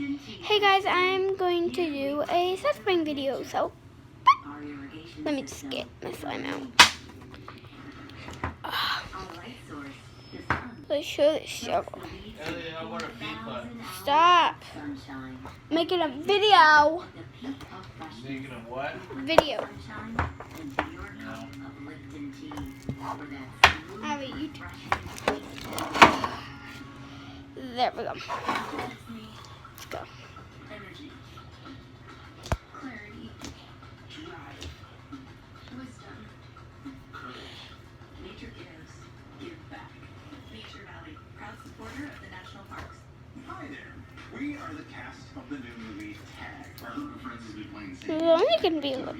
Hey guys, I'm going to do a suspring video, so let me just get my slime out. Let's show this shovel. Stop making a video. Making a what? Video. No. I have a YouTube. There we go. Let's go. We are the cast of the new movie Tag. Our group of friends has been playing the same. It's only gonna be a little.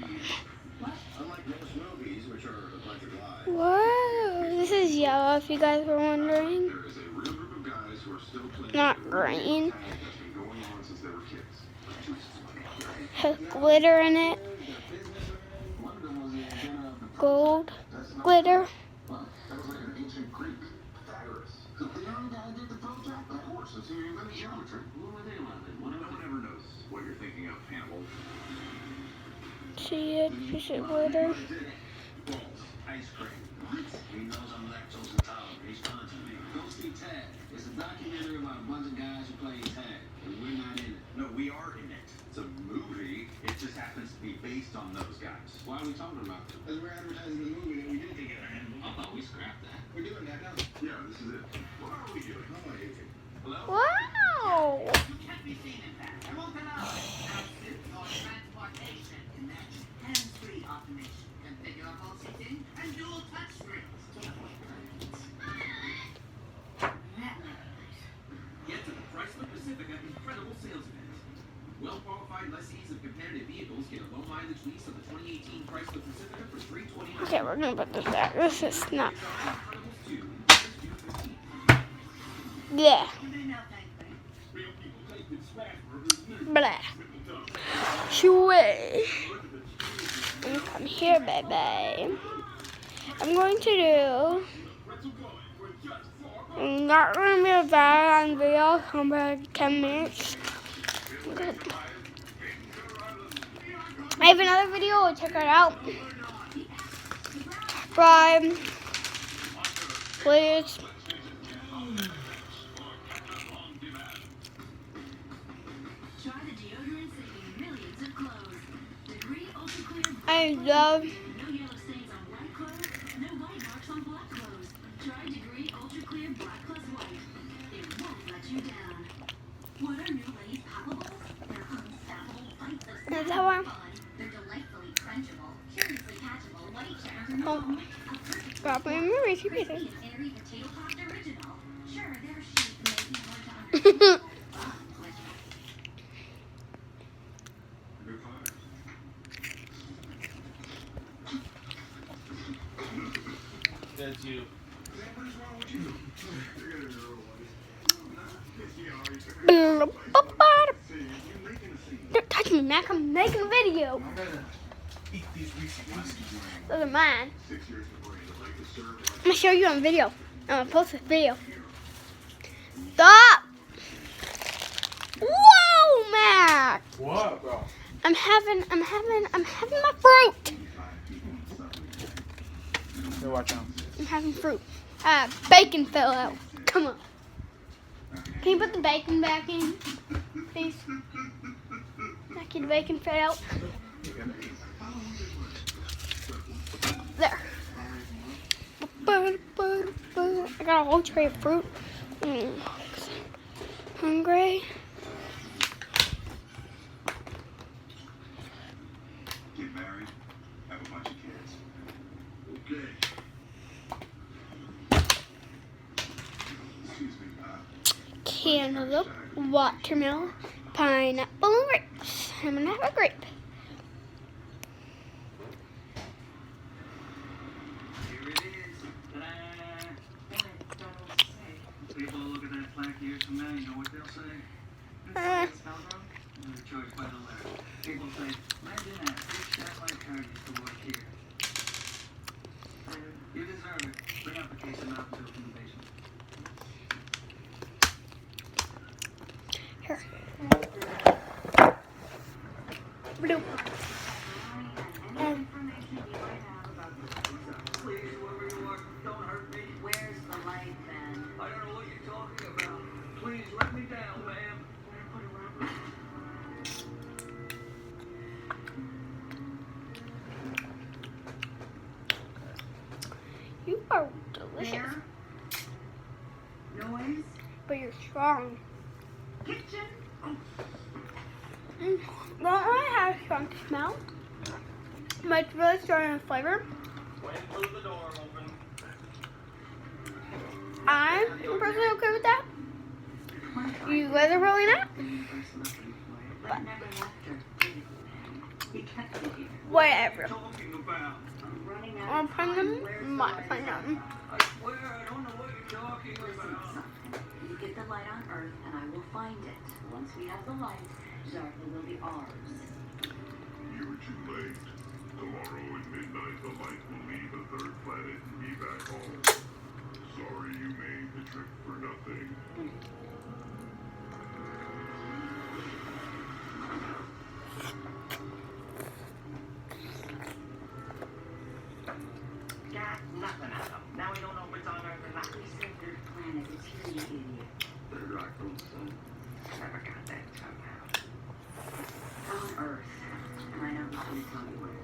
Unlike most movies, which are a bunch of lies. Whoa, this is yellow. If you guys were wondering, There is a real group of guys who are still playing. not green. Tag that's been going on since they were kids. Has glitter in it. Gold glitter. That was like an ancient Greek, Pythagoras. The young guy did the prototype, of course. It's who invented geometry. No one ever knows what you're thinking of, Hannibal. See it? Piece of glitter. Balls, ice cream. He knows I'm lactose intolerant. He's punching me. Don't see Tag. It's a documentary about a bunch of guys who play tag, and we're not in it. No, we are in it. It's a movie. It just happens to be based on those guys. Why are we talking about it? Because we're advertising the movie that we did together. I thought we scrapped that. We're doing that now. Yeah, this is it. What are we doing? Oh, I hate you. Hello? Wow. You can't be seen in that. I won't allow it. Outfit or transportation. Imagine hands-free automation. Configurable seating and dual touch screens. Get to the Chrysler Pacifica incredible sales event. Well-qualified lessees of competitive vehicles get a low-mileage lease of the 2018 Chrysler Pacifica for $329. Okay, we're gonna put this back. This is not. Incredibles 2, June 15th. Yeah. You may now thank me. Blah. Shui. Come here, baby. I'm going to do. Not gonna be a bad on video. Come back 10 minutes. Good. I have another video. Check it out. Subscribe, please. Try the deodorant saving millions of clothes. Degree Ultra Clear. I love. No yellow stains on white clothes. No white marks on black clothes. Try Degree Ultra Clear Black Plus White. It won't let you down. What are new ladies' poppables? They're unstoppable bites of Is that one? fun. They're delightfully crunchable, curiously catchable white cheddar Oh. foam. A perfect Drop my memory. Keep it. airy potato topped original. Sure, their shape may be hard to understand. but pleasure. Good fire. That's you. What is wrong with you? You're gonna be real Don't touch me, Mac. I'm making a video. I'm gonna eat these Reese's Pieces. Those are mine. 6 years before you like to serve I'm gonna show you on video. I'm gonna post this video. Stop! Whoa, Mac! What, bro? I'm having my fruit. Hey, watch out. I'm having fruit. Bacon fell out. Come on. Can you put the bacon back in, please? Back in, the bacon fell out. There. I got a whole tray of fruit. Hungry? Get married, have a bunch of kids. Okay. Excuse me, Cantaloupe, watermelon, pineapple, and grapes. I'm gonna have a grape. Here it is. Ta-da! People will look at that plaque years from now, you know what they'll say? Spelled wrong? Your choice by the letter. People say, imagine that big shot like her used to work here. You deserve it. Bring up the case of Mountain Dew from the basement. Here. Bloop. Any information you might have about the Please, whoever you are, don't hurt me. Where's the light then? I don't know what you're talking about. Please let me down, ma'am. Put a rope. You are delicious, There. Noise. but you're strong. Kitchen. Don't really have a strong smell, but it's really strong in flavor. Wind blew the door open. I'm personally okay with that. You guys are probably not. But never left her. He kept it here. Whatever. Talking about. I'm running out I'll of find time. them. Where's the Might light? find them. I swear I don't know what you're talking Listen, about. son. You get the light on Earth, and I will find it. Once we have the light, Zarka will be ours. You're too late. Tomorrow at midnight, the light will leave the third planet and be back home. Sorry you made the trip for nothing. Got nothing out of them. Now we don't know if it's on Earth or not. We said third planet is here, you idiot. They're like those, never got that somehow. On Earth. And I don't want you to tell me where.